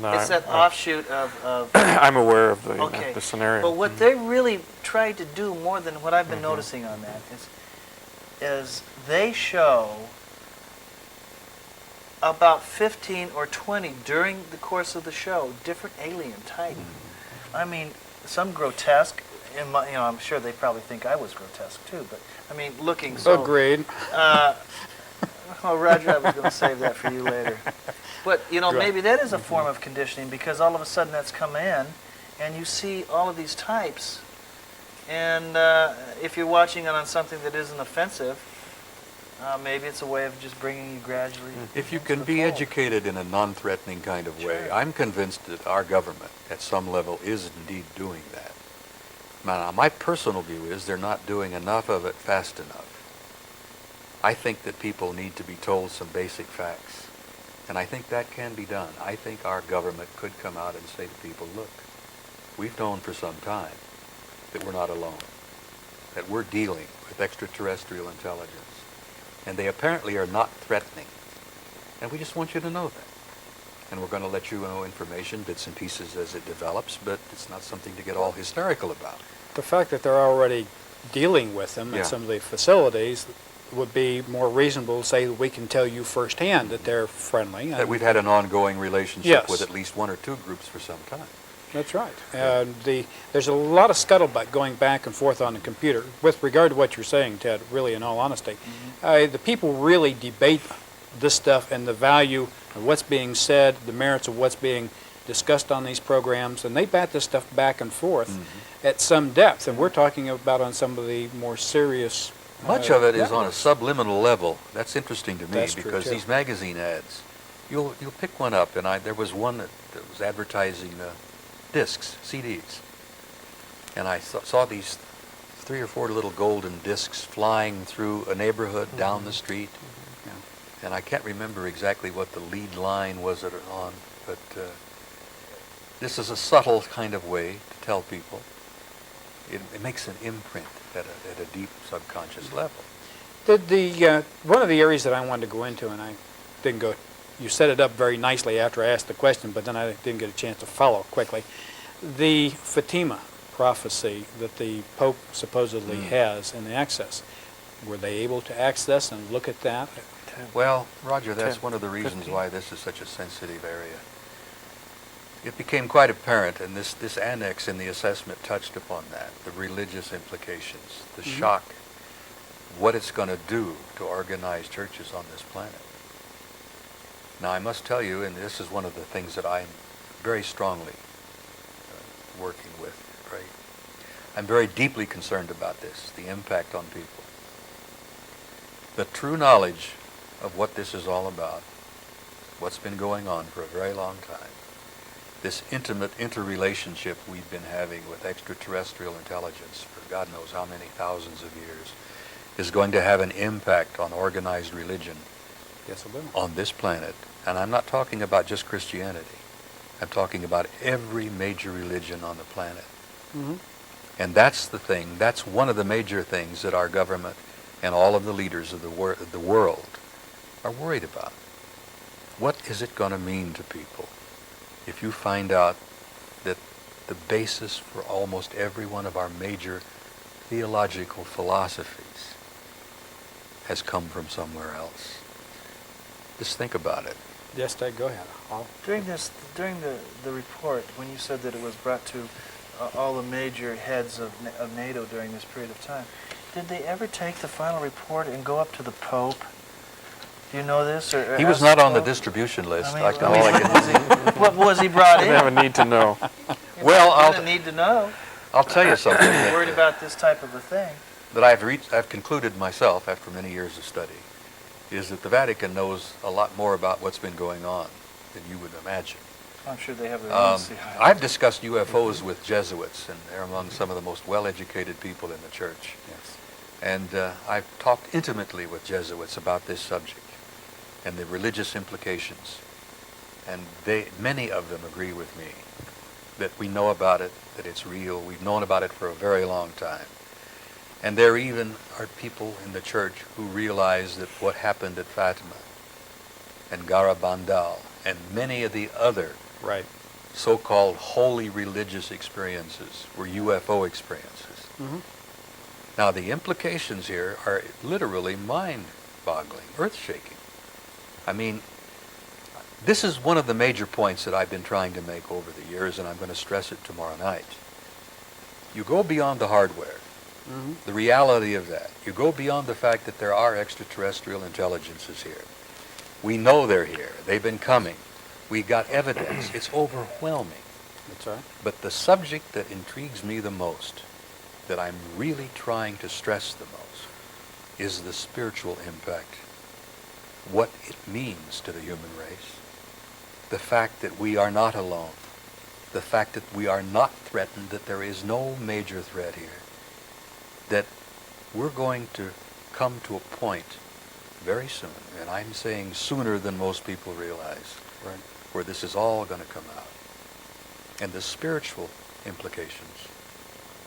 No, It's that offshoot of I'm aware of okay. the scenario. But what they really tried to do more than what I've been noticing on that is they show about 15 or 20 during the course of the show different alien type. I mean, some grotesque. I'm sure they probably think I was grotesque too. But I mean, looking so. Agreed. Oh, Roger, I was going to save that for you later. But, maybe that is a form of conditioning because all of a sudden that's come in and you see all of these types. And if you're watching it on something that isn't offensive, maybe it's a way of just bringing you gradually. If you can be educated in a non-threatening kind of way, Sure. I'm convinced that our government at some level is indeed doing that. Now, my personal view is they're not doing enough of it fast enough. I think that people need to be told some basic facts. And I think that can be done. I think our government could come out and say to people, look, we've known for some time that we're not alone, that we're dealing with extraterrestrial intelligence. And they apparently are not threatening. And we just want you to know that. And we're going to let you know information, bits and pieces as it develops, but it's not something to get all hysterical about. The fact that they're already dealing with them Yeah. at some of the facilities would be more reasonable to say that we can tell you firsthand that they're friendly. That we've had an ongoing relationship Yes. with at least one or two groups for some time. That's right. There's a lot of scuttlebutt going back and forth on the computer. With regard to what you're saying, Ted, really in all honesty, the people really debate this stuff and the value of what's being said, the merits of what's being discussed on these programs, and they bat this stuff back and forth at some depth. And we're talking about on some of the more serious... Much of it is on a networks. subliminal level. That's interesting to me That's true, because too. these magazine ads, you'll pick one up, and there was one that was advertising discs, CDs, and I saw these 3 or 4 little golden discs flying through a neighborhood down the street, and I can't remember exactly what the lead line was on, but this is a subtle kind of way to tell people. It makes an imprint at a deep subconscious level. One of the areas that I wanted to go into, and I didn't go, you set it up very nicely after I asked the question, but then I didn't get a chance to follow quickly. The Fatima prophecy that the Pope supposedly has in the access, were they able to access and look at that? Well, Roger, that's one of the reasons why this is such a sensitive area. It became quite apparent, and this annex in the assessment touched upon that, the religious implications, the shock, what it's going to do to organized churches on this planet. Now, I must tell you, and this is one of the things that I'm very strongly working with, right? I'm very deeply concerned about this, the impact on people. The true knowledge of what this is all about, what's been going on for a very long time, this intimate interrelationship we've been having with extraterrestrial intelligence for God knows how many thousands of years, is going to have an impact on organized religion Yes, it will. on this planet. And I'm not talking about just Christianity. I'm talking about every major religion on the planet. And that's the thing, that's one of the major things that our government and all of the leaders of the world are worried about. What is it going to mean to people if you find out that the basis for almost every one of our major theological philosophies has come from somewhere else? Just think about it. Yes, Ted, go ahead. During the report, when you said that it was brought to all the major heads of NATO during this period of time, did they ever take the final report and go up to the Pope Do you know this? Or He was ask not on the Paul? distribution list. I mean, All I can- what was he brought I in? have a need to know. Well, I didn't need to know. I'll tell you something I'm worried about this type of a thing. that I've concluded myself after many years of study, is that the Vatican knows a lot more about what's been going on than you would imagine. I'm sure they have their own I've discussed UFOs with Jesuits, and they're among some of the most well-educated people in the church. Yes. And I've talked intimately with Jesuits about this subject and the religious implications. And many of them agree with me that we know about it, that it's real. We've known about it for a very long time. And there even are people in the church who realize that what happened at Fatima and Garabandal and many of the other Right. so-called holy religious experiences were UFO experiences. Mhm. Now, the implications here are literally mind-boggling, earth-shaking. I mean, this is one of the major points that I've been trying to make over the years, and I'm going to stress it tomorrow night. You go beyond the hardware, the reality of that. You go beyond the fact that there are extraterrestrial intelligences here. We know they're here. They've been coming. We got evidence. It's overwhelming. That's right. But the subject that intrigues me the most, that I'm really trying to stress the most, is the spiritual impact. What it means to the human race. The fact that we are not alone. The fact that we are not threatened, that there is no major threat here. That we're going to come to a point very soon, and I'm saying sooner than most people realize, Right. where this is all going to come out. And the spiritual implications,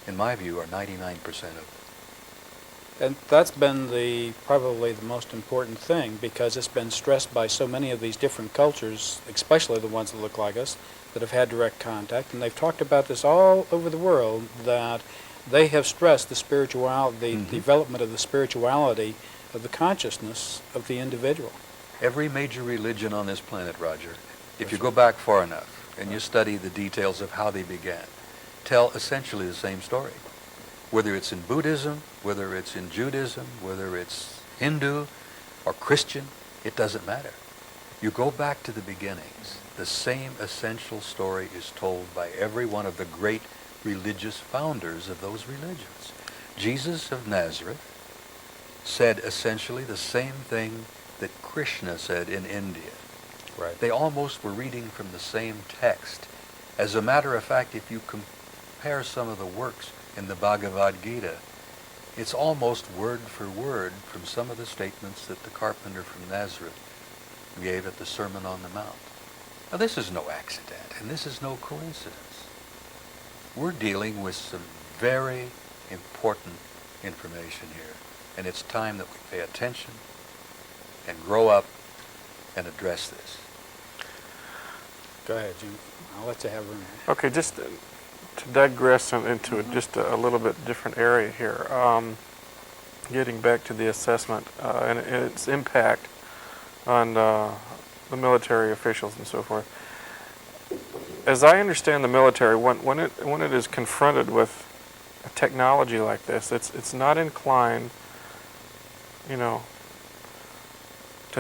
in my view, are 99% of it. And that's been probably the most important thing, because it's been stressed by so many of these different cultures, especially the ones that look like us, that have had direct contact. And they've talked about this all over the world, that they have stressed the spirituality, the development of the spirituality of the consciousness of the individual. Every major religion on this planet, Roger, if you go back far enough and you study the details of how they began, tell essentially the same story. Whether it's in Buddhism, whether it's in Judaism, whether it's Hindu or Christian, it doesn't matter. You go back to the beginnings, the same essential story is told by every one of the great religious founders of those religions. Jesus of Nazareth said essentially the same thing that Krishna said in India. Right. They almost were reading from the same text. As a matter of fact, if you compare some of the works in the Bhagavad Gita, it's almost word for word from some of the statements that the carpenter from Nazareth gave at the Sermon on the Mount. Now, this is no accident, and this is no coincidence. We're dealing with some very important information here, and it's time that we pay attention and grow up and address this. Go ahead, Jim. I'll let you have room. Okay, just to digress into just a little bit different area here. Getting back to the assessment and its impact on the military officials and so forth. As I understand the military, when it is confronted with a technology like this, it's not inclined, to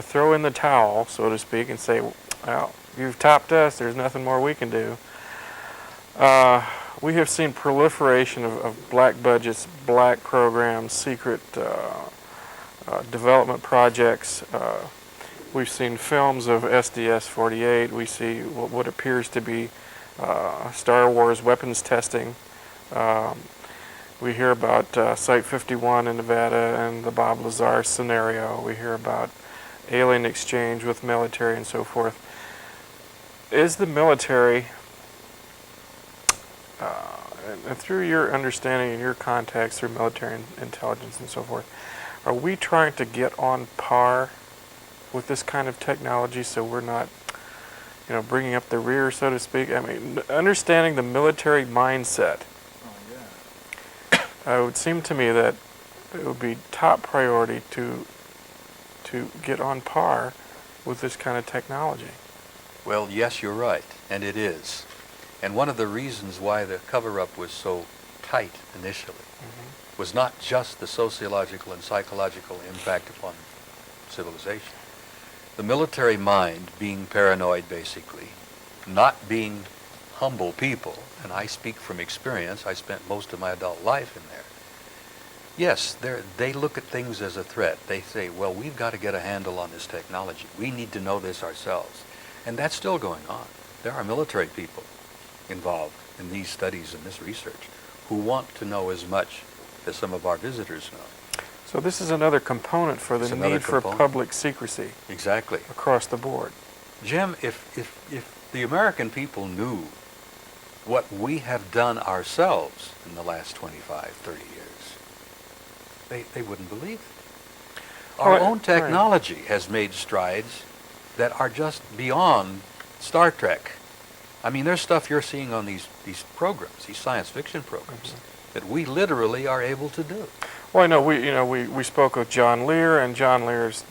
throw in the towel, so to speak, and say, well, you've topped us, there's nothing more we can do. We have seen proliferation of black budgets, black programs, secret development projects. We've seen films of SDS-48. We see what appears to be Star Wars weapons testing. We hear about Site 51 in Nevada and the Bob Lazar scenario. We hear about alien exchange with military and so forth. Is the military, and through your understanding and your contacts through military intelligence and so forth, are we trying to get on par with this kind of technology so we're not, bringing up the rear, so to speak? I mean, understanding the military mindset, it would seem to me that it would be top priority to get on par with this kind of technology. Well, yes, you're right, and it is. And one of the reasons why the cover-up was so tight initially was not just the sociological and psychological impact upon civilization, the military mind being paranoid, basically, not being humble people, and I speak from experience, I spent most of my adult life in there. Yes, they look at things as a threat. They say, well, we've got to get a handle on this technology. We need to know this ourselves. And that's still going on. There are military people involved in these studies and this research who want to know as much as some of our visitors know. So this is another component for the It's another need for component. public secrecy Exactly. across the board. Jim, if the American people knew what we have done ourselves in the last 25, 30 years, they wouldn't believe it. Our Right, own right. technology has made strides that are just beyond Star Trek. I mean, there's stuff you're seeing on these programs, these science fiction programs, that we literally are able to do. Well, I know we spoke with John Lear, and John Lear's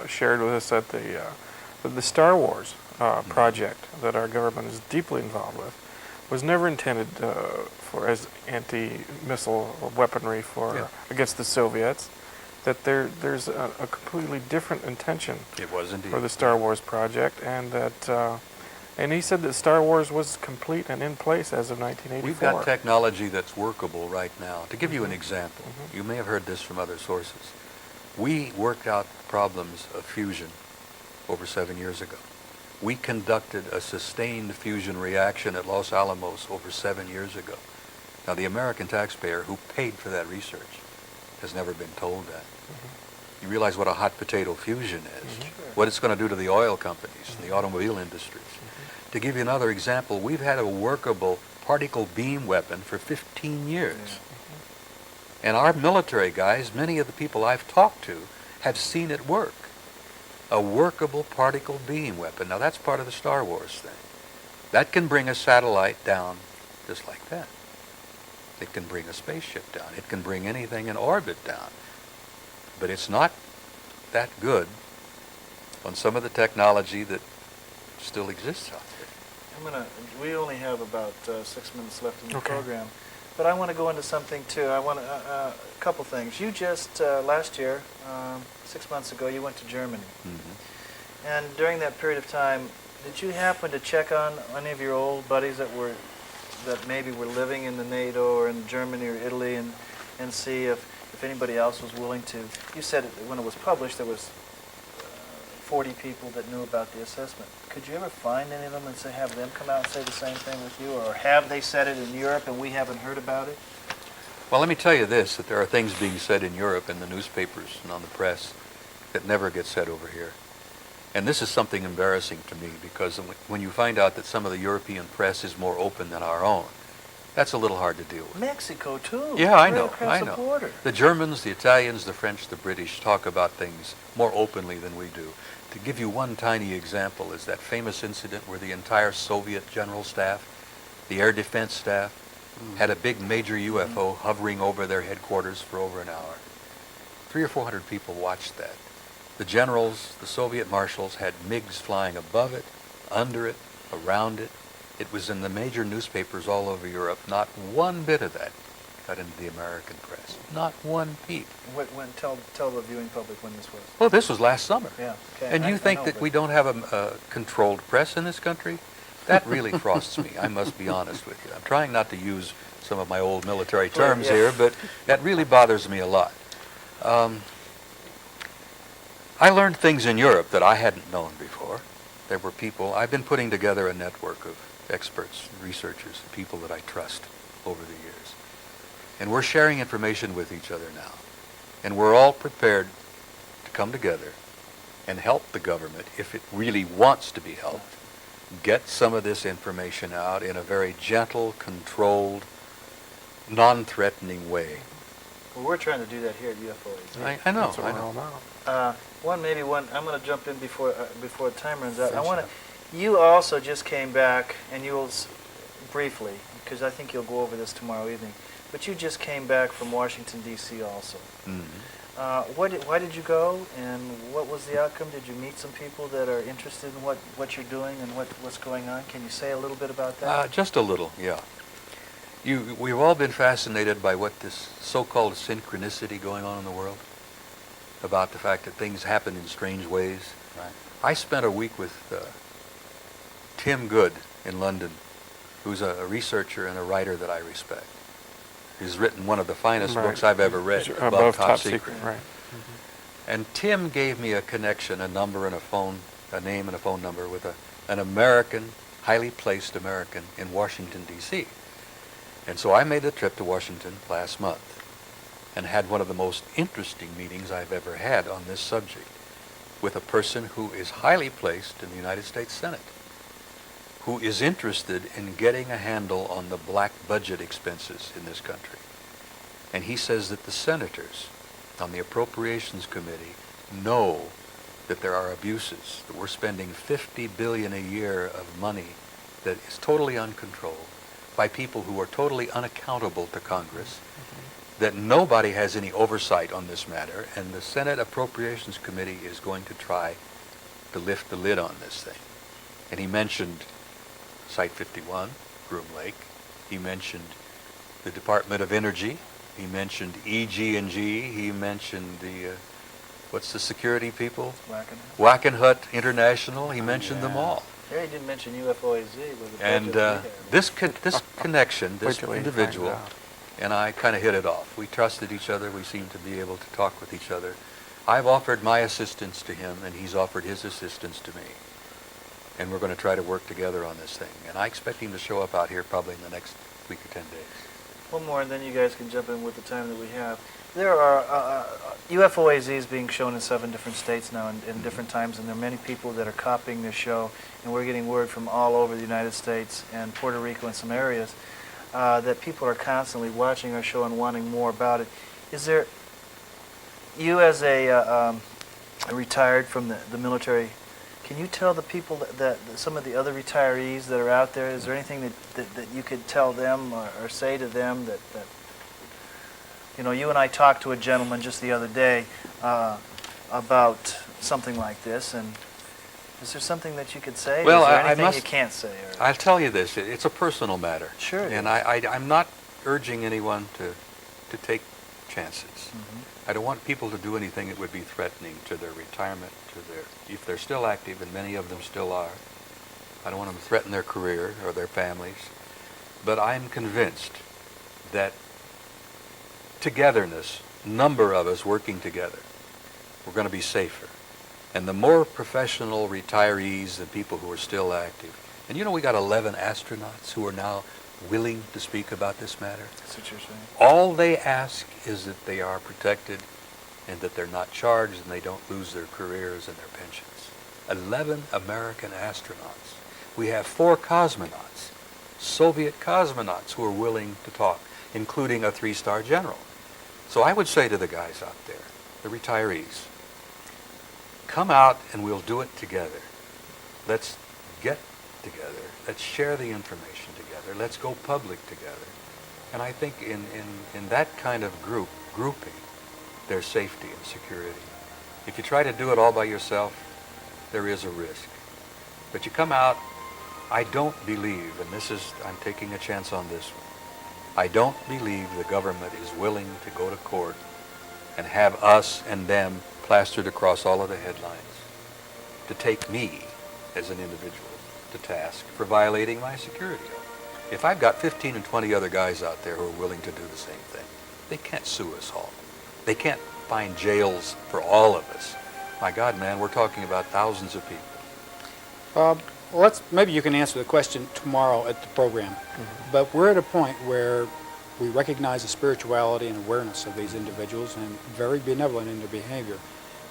shared with us that the Star Wars project that our government is deeply involved with was never intended for as anti-missile weaponry against the Soviets. That there's a completely different intention It was indeed. for the Star Wars project, and that and he said that Star Wars was complete and in place as of 1984. We've got technology that's workable right now. To give you an example, you may have heard this from other sources. We worked out problems of fusion over 7 years ago. We conducted a sustained fusion reaction at Los Alamos over 7 years ago. Now, the American taxpayer who paid for that research has never been told that. You realize what a hot potato fusion is, what it's going to do to the oil companies and the automobile industries. To give you another example, we've had a workable particle beam weapon for 15 years. And our military guys, many of the people I've talked to, have seen it work. A workable particle beam weapon. Now that's part of the Star Wars thing. That can bring a satellite down just like that. It can bring a spaceship down. It can bring anything in orbit down. But it's not that good on some of the technology that still exists out there. We only have about 6 minutes left in the Okay. program, but I want to go into something too. I want a couple things. You just last year, 6 months ago, you went to Germany, and during that period of time, did you happen to check on any of your old buddies that maybe were living in the NATO or in Germany or Italy, and see if anybody else was willing to? You said when it was published there was 40 people that knew about the assessment. Could you ever find any of them and have them come out and say the same thing with you? Or have they said it in Europe and we haven't heard about it? Well, let me tell you this, that there are things being said in Europe in the newspapers and on the press that never get said over here. And this is something embarrassing to me, because when you find out that some of the European press is more open than our own, that's a little hard to deal with. Mexico, too. Yeah, I Right know, across I the know. border. The Germans, the Italians, the French, the British talk about things more openly than we do. To give you one tiny example is that famous incident where the entire Soviet general staff, the air defense staff, had a big major UFO hovering over their headquarters for over an hour. 300 or 400 people watched that. The generals, the Soviet marshals, had MiGs flying above it, under it, around it. It was in the major newspapers all over Europe. Not one bit of that got into the American press. Not one peep. Tell the viewing public when this was. Well, this was last summer. Yeah. Okay. And I you think know, that but- we don't have a controlled press in this country? That really frosts me, I must be honest with you. I'm trying not to use some of my old military terms yeah. here, but that really bothers me a lot. I learned things in Europe that I hadn't known before. There were people, I've been putting together a network of experts, researchers, people that I trust over the years. And we're sharing information with each other now. And we're all prepared to come together and help the government, if it really wants to be helped, get some of this information out in a very gentle, controlled, non-threatening way. Well, we're trying to do that here at UFOAZ. I know, That's what I we're all know. about. I'm going to jump in before time runs out. You also just came back, and you'll briefly, because I think you'll go over this tomorrow evening, but you just came back from Washington, D.C. also. Why did you go, and what was the outcome? Did you meet some people that are interested in what you're doing and what's going on? Can you say a little bit about that? Just a little, yeah. We've all been fascinated by what this so-called synchronicity going on in the world, about the fact that things happen in strange ways. Right. I spent a week with Tim Good in London, who's a researcher and a writer that I respect. He's written one of the finest Right. books I've ever read, Above Top Secret. Right. And Tim gave me a connection, a number and a name and a phone number with an American, highly placed American in Washington, D.C. And so I made the trip to Washington last month and had one of the most interesting meetings I've ever had on this subject with a person who is highly placed in the United States Senate, who is interested in getting a handle on the black budget expenses in this country. And he says that the senators on the Appropriations Committee know that there are abuses, that we're spending $50 billion a year of money that is totally uncontrolled by people who are totally unaccountable to Congress, that nobody has any oversight on this matter, and the Senate Appropriations Committee is going to try to lift the lid on this thing. And he mentioned Site 51, Groom Lake. He mentioned the Department of Energy. He mentioned EG&G. He mentioned the, what's the security people? Wackenhut International. He mentioned them all. Yeah, he didn't mention UFOAZ. With the And this connection, Wait this till he individual, finds out. and I kind of hit it off. We trusted each other. We seemed to be able to talk with each other. I've offered my assistance to him, and he's offered his assistance to me. And we're going to try to work together on this thing. And I expect him to show up out here probably in the next week or 10 days. One more, and then you guys can jump in with the time that we have. There are UFOAZs being shown in 7 different states now in different times, and there are many people that are copying this show, and we're getting word from all over the United States and Puerto Rico and some areas that people are constantly watching our show and wanting more about it. Is there, you as a retired from the military, can you tell the people that some of the other retirees that are out there, is there anything that you could tell them or say to them that you know, you and I talked to a gentleman just the other day about something like this, and is there something that you could say? Well, is there I anything must- you can't say? Or? I'll tell you this. It's a personal matter. Sure it And is. I'm not urging anyone to take chances. Mhm. I don't want people to do anything that would be threatening to their retirement, if they're still active, and many of them still are. I don't want them to threaten their career or their families. But I'm convinced that togetherness, number of us working together, we're going to be safer. And the more professional retirees and people who are still active, and you know we got 11 astronauts who are now willing to speak about this matter. That's what you're saying. All they ask is that they are protected and that they're not charged and they don't lose their careers and their pensions. 11 American astronauts. We have 4 cosmonauts, Soviet cosmonauts who are willing to talk, including a 3-star general. So I would say to the guys out there, the retirees, come out and we'll do it together. Let's get together. Let's share the information together. Let's go public together. And I think in that kind of grouping, there's safety and security. If you try to do it all by yourself, there is a risk. But you come out, I don't believe, and I'm taking a chance on this one, I don't believe the government is willing to go to court and have us and them plastered across all of the headlines to take me as an individual to task for violating my security oath. If I've got 15 and 20 other guys out there who are willing to do the same thing, they can't sue us all. They can't find jails for all of us. My God, man, we're talking about thousands of people. Maybe you can answer the question tomorrow at the program. But we're at a point where we recognize the spirituality and awareness of these individuals and very benevolent in their behavior.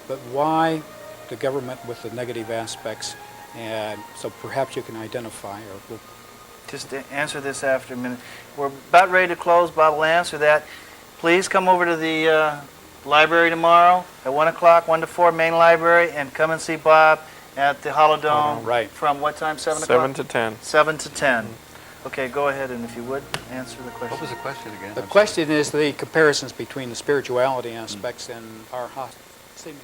But why the government with the negative aspects? And so perhaps you can identify or Just answer this after a minute. We're about ready to close. Bob will answer that. Please come over to the library tomorrow at 1 o'clock, 1 to 4, main library, and come and see Bob at the Holodome. Right. From what time? 7 o'clock? 7 to 10. 7 to 10. Okay, go ahead, and if you would, answer the question. What was the question again? The I'm question is the comparisons between the spirituality aspects and our seemingly